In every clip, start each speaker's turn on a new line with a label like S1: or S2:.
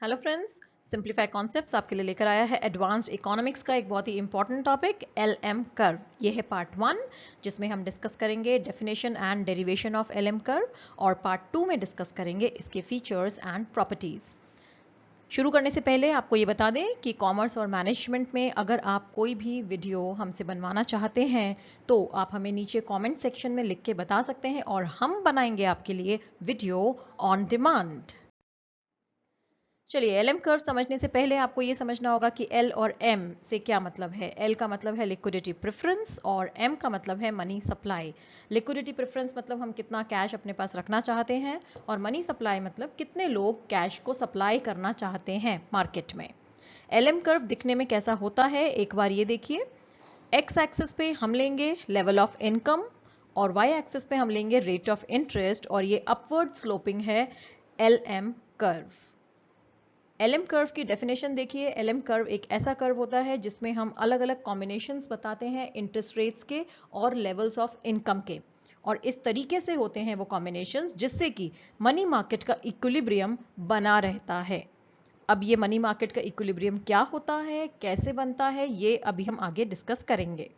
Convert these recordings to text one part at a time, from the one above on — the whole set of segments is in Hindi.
S1: हेलो फ्रेंड्स, सिंप्लीफाई कॉन्सेप्ट्स आपके लिए लेकर आया है एडवांस्ड इकोनॉमिक्स का एक बहुत ही इंपॉर्टेंट टॉपिक एलएम कर्व। ये है पार्ट 1 जिसमें हम डिस्कस करेंगे definition and derivation of LM curve और पार्ट 2 में डिस्कस करेंगे इसके फीचर्स एंड प्रॉपर्टीज। शुरू करने से पहले आपको ये बता दें कि कॉमर्स और मैनेजमेंट में अगर आप कोई भी वीडियो हमसे बनवाना चाहते हैं तो आप हमें नीचे कमेंट सेक्शन में लिख के बता सकते हैं और हम बनाएंगे आपके लिए वीडियो ऑन डिमांड। चलिए, एल एम कर्व समझने से पहले आपको ये समझना होगा कि एल और एम से क्या मतलब है। एल का मतलब है लिक्विडिटी प्रेफरेंस और एम का मतलब है मनी सप्लाई। लिक्विडिटी प्रेफरेंस मतलब हम कितना कैश अपने पास रखना चाहते हैं और मनी सप्लाई मतलब कितने लोग कैश को सप्लाई करना चाहते हैं मार्केट में। एल एम कर्व दिखने में कैसा होता है एक बार ये देखिए। एक्स एक्सिस पे हम लेंगे लेवल ऑफ इनकम और वाई एक्सिस पे हम लेंगे रेट ऑफ इंटरेस्ट और ये अपवर्ड स्लोपिंग है L M curve. LM curve की डेफिनेशन देखिए। एलएम कर्व एक ऐसा कर्व होता है जिसमें हम अलग अलग कॉम्बिनेशंस बताते हैं इंटरेस्ट रेट्स के और लेवल्स ऑफ इनकम के, और इस तरीके से होते हैं वो कॉम्बिनेशंस जिससे कि मनी मार्केट का इक्विलिब्रियम बना रहता है। अब ये मनी मार्केट का इक्विलिब्रियम क्या होता है, कैसे बनता है, ये अभी हम आगे डिस्कस करेंगे।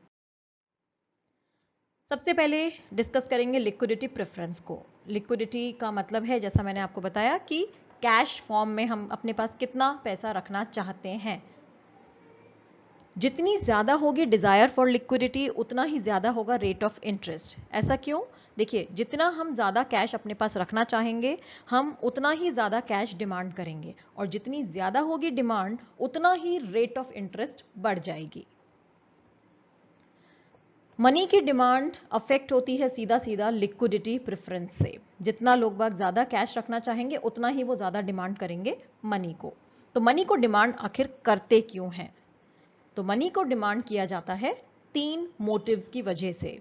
S1: सबसे पहले डिस्कस करेंगे लिक्विडिटी प्रेफरेंस को। लिक्विडिटी का मतलब है, जैसा मैंने आपको बताया, कि कैश फॉर्म में हम अपने पास कितना पैसा रखना चाहते हैं। जितनी ज्यादा होगी डिजायर फॉर लिक्विडिटी उतना ही ज्यादा होगा रेट ऑफ इंटरेस्ट। ऐसा क्यों? देखिए, जितना हम ज्यादा कैश अपने पास रखना चाहेंगे हम उतना ही ज्यादा कैश डिमांड करेंगे, और जितनी ज्यादा होगी डिमांड उतना ही रेट ऑफ इंटरेस्ट बढ़ जाएगी। मनी की डिमांड अफेक्ट होती है सीधा सीधा लिक्विडिटी प्रेफरेंस से। जितना लोग बाग ज्यादा कैश रखना चाहेंगे उतना ही वो ज्यादा डिमांड करेंगे मनी को। तो मनी को डिमांड आखिर करते क्यों हैं? तो मनी को डिमांड किया जाता है 3 मोटिव्स की वजह से।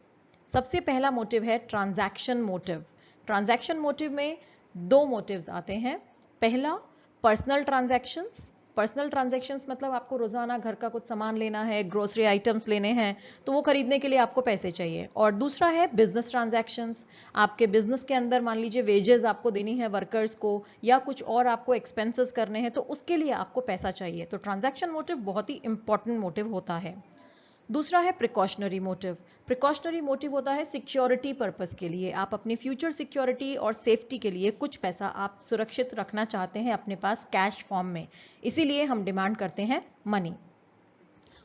S1: सबसे पहला मोटिव है ट्रांजैक्शन मोटिव। ट्रांजैक्शन मोटिव में 2 मोटिव्स आते हैं। पहला, पर्सनल ट्रांजैक्शंस। पर्सनल ट्रांजैक्शंस मतलब आपको रोजाना घर का कुछ सामान लेना है, ग्रोसरी आइटम्स लेने हैं, तो वो खरीदने के लिए आपको पैसे चाहिए। और दूसरा है बिजनेस ट्रांजैक्शंस। आपके बिजनेस के अंदर मान लीजिए वेजेस आपको देनी है वर्कर्स को, या कुछ और आपको एक्सपेंसेस करने हैं, तो उसके लिए आपको पैसा चाहिए। तो ट्रांजैक्शन मोटिव बहुत ही इंपॉर्टेंट मोटिव होता है। दूसरा है प्रिकॉशनरी मोटिव। प्रिकॉशनरी मोटिव होता है सिक्योरिटी पर्पस के लिए। आप अपनी फ्यूचर सिक्योरिटी और सेफ्टी के लिए कुछ पैसा आप सुरक्षित रखना चाहते हैं अपने पास कैश फॉर्म में, इसीलिए हम डिमांड करते हैं मनी।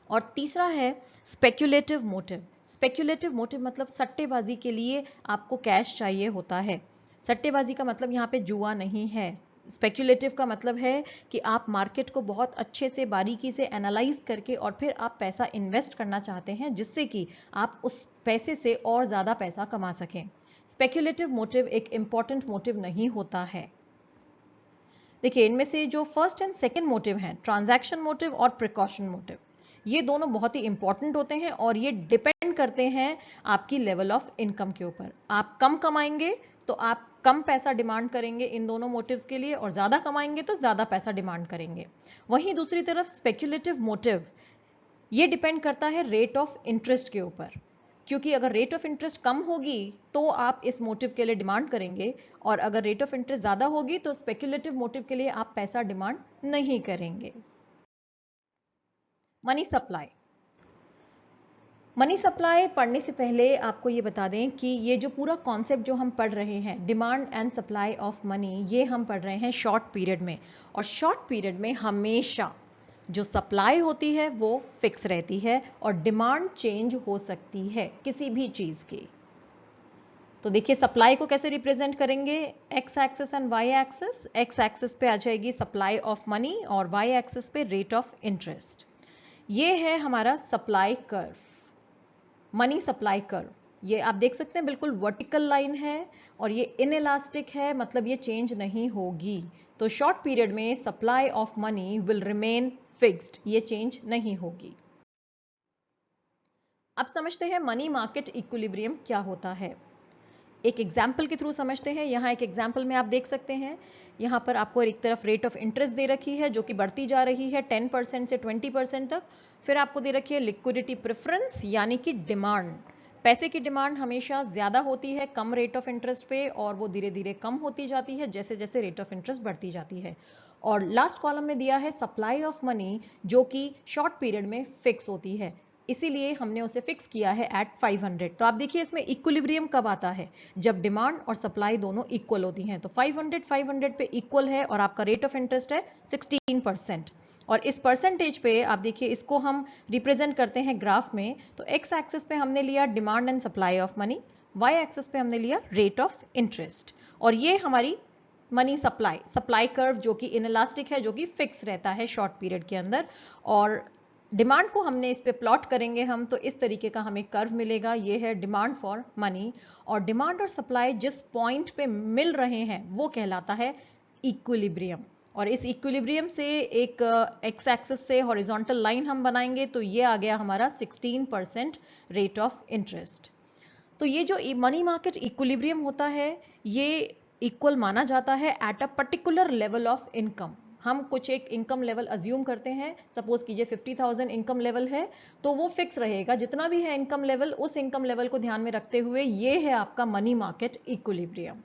S1: और तीसरा है स्पेक्युलेटिव मोटिव। स्पेक्युलेटिव मोटिव मतलब सट्टेबाजी के लिए आपको कैश चाहिए होता है। सट्टेबाजी का मतलब यहाँ पे जुआ नहीं है। स्पेक्युलेटिव का मतलब है कि आप मार्केट को बहुत अच्छे से बारीकी से एनालाइज करके और फिर आप पैसा इन्वेस्ट करना चाहते हैं जिससे कि आप उस पैसे से और ज़्यादा पैसा कमा सकें। स्पेक्युलेटिव मोटिव एक इंपॉर्टेंट मोटिव नहीं होता है। देखिए, इनमें से जो फर्स्ट एंड सेकंड मोटिव हैं, ट्रांजैक्शन मोटिव और प्रिकॉशन मोटिव, ये दोनों बहुत ही इंपॉर्टेंट होते हैं और ये डिपेंड करते हैं आपकी लेवल ऑफ इनकम के ऊपर। आप कम कमाएंगे तो आप कम पैसा डिमांड करेंगे इन दोनों मोटिव्स के लिए, और ज़्यादा कमाएंगे तो ज़्यादा पैसा डिमांड करेंगे। वहीं दूसरी तरफ स्पेक्युलेटिव मोटिव ये डिपेंड करता है रेट ऑफ इंटरेस्ट के ऊपर, क्योंकि अगर रेट ऑफ इंटरेस्ट कम होगी तो आप इस मोटिव के लिए डिमांड करेंगे, और अगर रेट ऑफ इंटरेस्ट ज़्यादा होगी तो स्पेक्युलेटिव मोटिव के लिए आप पैसा डिमांड नहीं करेंगे। Money supply. मनी सप्लाई पढ़ने से पहले आपको ये बता दें कि ये जो पूरा कॉन्सेप्ट जो हम पढ़ रहे हैं, demand and supply of money, ये हम पढ़ रहे हैं शॉर्ट पीरियड में। और शॉर्ट पीरियड में हमेशा जो सप्लाई होती है वो फिक्स रहती है और डिमांड चेंज हो सकती है किसी भी चीज की। तो देखिए, सप्लाई को कैसे रिप्रेजेंट करेंगे, X axis and Y axis. X axis पे आ जाएगी सप्लाई ऑफ मनी और वाई एक्सिस पे रेट ऑफ इंटरेस्ट। ये है हमारा supply curve, money supply curve. ये आप देख सकते हैं बिल्कुल वर्टिकल लाइन है और ये इनइलास्टिक है, मतलब ये चेंज नहीं होगी। तो शॉर्ट पीरियड में supply of money will remain fixed, ये चेंज नहीं होगी। अब समझते हैं मनी मार्केट इक्विलिब्रियम क्या होता है। एक एग्जाम्पल के थ्रू समझते हैं। यहाँ एक एग्जाम्पल में आप देख सकते हैं, यहाँ पर आपको एक तरफ रेट ऑफ इंटरेस्ट दे रखी है जो कि बढ़ती जा रही है 10% से 20% तक। फिर आपको दे रखी है लिक्विडिटी प्रेफरेंस, यानी कि डिमांड। पैसे की डिमांड हमेशा ज्यादा होती है कम रेट ऑफ इंटरेस्ट पे, और वो धीरे धीरे कम होती जाती है जैसे जैसे रेट ऑफ इंटरेस्ट बढ़ती जाती है। और लास्ट कॉलम में दिया है सप्लाई ऑफ मनी, जो कि शॉर्ट पीरियड में फिक्स होती है, इसीलिए हमने उसे फिक्स किया है एट 500। तो आप देखिए इसमें इक्विलिब्रियम कब आता है, जब डिमांड और सप्लाई दोनों इक्वल होती हैं। तो 500 पे इक्वल है और आपका रेट ऑफ इंटरेस्ट है 16%। और इस परसेंटेज पे आप देखिए इसको हम रिप्रेजेंट करते हैं ग्राफ में। तो एक्स एक्सिस पे हमने लिया demand and supply of money, Y axis पे हमने लिया रेट ऑफ इंटरेस्ट, और ये हमारी मनी सप्लाई कर्व जो कि इनइलास्टिक है, जो कि फिक्स रहता है शॉर्ट पीरियड के अंदर। और डिमांड को हमने इस पे प्लॉट करेंगे हम, तो इस तरीके का हमें कर्व मिलेगा। ये है डिमांड फॉर मनी, और डिमांड और सप्लाई जिस पॉइंट पे मिल रहे हैं वो कहलाता है इक्विलिब्रियम। और इस इक्विलिब्रियम से एक एक्स एक्सिस से हॉरिजॉन्टल लाइन हम बनाएंगे, तो ये आ गया हमारा 16% रेट ऑफ इंटरेस्ट। तो ये जो मनी मार्केट इक्विलिब्रियम होता है, ये इक्वल माना जाता है at a particular level of income. हम कुछ एक इनकम लेवल अज्यूम करते हैं, सपोज कीजिए 50,000 इनकम लेवल है, तो वो फिक्स रहेगा जितना भी है इनकम लेवल, उस इनकम लेवल को ध्यान में रखते हुए ये है आपका मनी मार्केट इक्विलिब्रियम।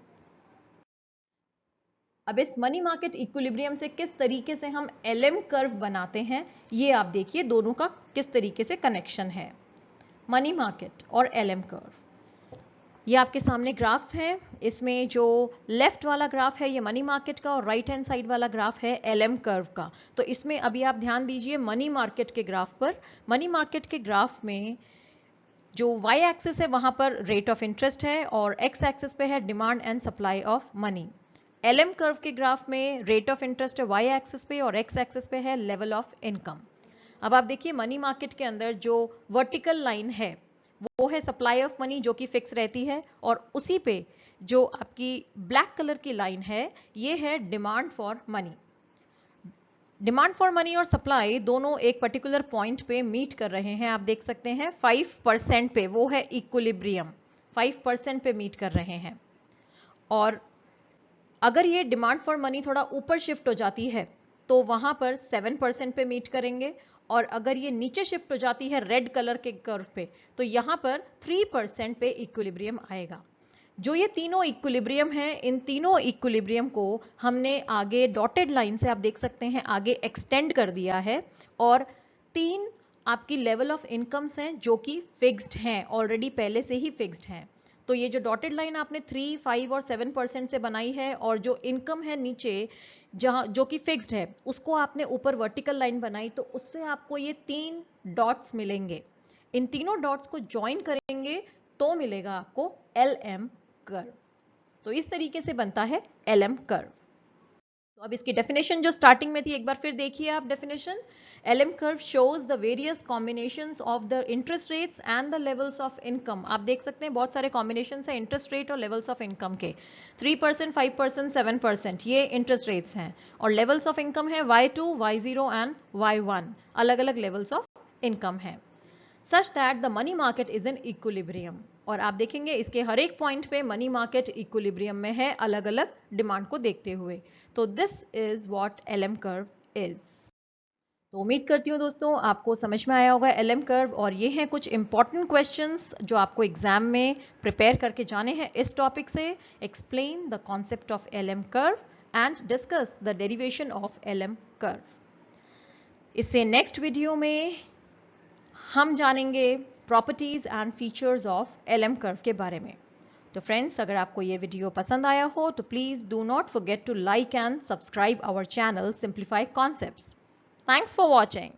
S1: अब इस मनी मार्केट इक्विलिब्रियम से किस तरीके से हम एलएम कर्व बनाते हैं, ये आप देखिए दोनों का किस तरीके से कनेक्शन है, मनी मार्केट और एलएम कर्व। ये आपके सामने ग्राफ्स हैं। इसमें जो लेफ्ट वाला ग्राफ है ये मनी मार्केट का, और राइट हैंड साइड वाला ग्राफ है एलएम कर्व का। तो इसमें अभी आप ध्यान दीजिए मनी मार्केट के ग्राफ पर। मनी मार्केट के ग्राफ में जो वाई एक्सिस है वहां पर रेट ऑफ इंटरेस्ट है, और एक्स एक्सिस पे है demand and supply of money. LM curve के ग्राफ में रेट ऑफ इंटरेस्ट है वाई एक्सिस पे, और एक्स एक्सिस पे है लेवल ऑफ इनकम। अब आप देखिए मनी मार्केट के अंदर जो वर्टिकल लाइन है वो है सप्लाई ऑफ मनी, जो कि फिक्स रहती है, और उसी पे जो आपकी ब्लैक कलर की लाइन है ये है demand for money. Demand for money और सप्लाई दोनों एक पर्टिकुलर पॉइंट पे मीट कर रहे हैं, आप देख सकते हैं 5% पे, वो है इक्विलिब्रियम, 5% पे मीट कर रहे हैं। और अगर ये डिमांड फॉर मनी थोड़ा ऊपर शिफ्ट हो जाती है तो वहां पर 7% पे मीट करेंगे, और अगर ये नीचे शिफ्ट हो जाती है रेड कलर के कर्व पे, तो यहां पर 3% पे इक्विलिब्रियम आएगा। जो ये तीनों इक्विलिब्रियम हैं, इन तीनों इक्विलिब्रियम को हमने आगे डॉटेड लाइन से आप देख सकते हैं आगे एक्सटेंड कर दिया है, और 3 आपकी लेवल ऑफ इनकम्स हैं जो कि फिक्स्ड हैं, ऑलरेडी पहले से ही फिक्स्ड हैं। तो ये जो डॉटेड लाइन आपने 3, 5 और 7% से बनाई है, और जो इनकम है नीचे जहां जो कि फिक्स्ड है उसको आपने ऊपर वर्टिकल लाइन बनाई, तो उससे आपको ये 3 डॉट्स मिलेंगे। इन तीनों डॉट्स को ज्वाइन करेंगे तो मिलेगा आपको एलएम कर्व। तो इस तरीके से बनता है एलएम कर्व। तो अब इसकी डेफिनेशन जो स्टार्टिंग में थी एक बार फिर देखिए आप definition. LM curve shows the various combinations of the interest rates and the levels of income. आप देख सकते हैं बहुत सारे कॉम्बिनेशंस हैं इंटरेस्ट रेट और लेवल्स ऑफ इनकम के। 3%, 5%, 7% ये इंटरेस्ट रेट्स हैं, और लेवल्स ऑफ इनकम है Y2, Y0 एंड Y1, अलग अलग लेवल्स ऑफ इनकम है। Such that the money market is in equilibrium, और आप देखेंगे इसके हर एक पॉइंट पे मनी मार्केट इक्विलिब्रियम में है, अलग अलग डिमांड को देखते हुए। तो this is what LM curve is. तो उम्मीद करती हूँ दोस्तों आपको समझ में आया होगा एलएम कर्व, और ये हैं कुछ इंपॉर्टेंट क्वेश्चंस जो आपको एग्जाम में प्रिपेयर करके जाने हैं इस टॉपिक से। Explain the concept of LM curve and discuss the derivation of LM curve. इससे नेक्स्ट वीडियो में हम जानेंगे properties and features of LM curve के बारे में। तो फ्रेंड्स, अगर आपको ये वीडियो पसंद आया हो तो please do not forget to like and subscribe our channel simplify concepts. Thanks for watching.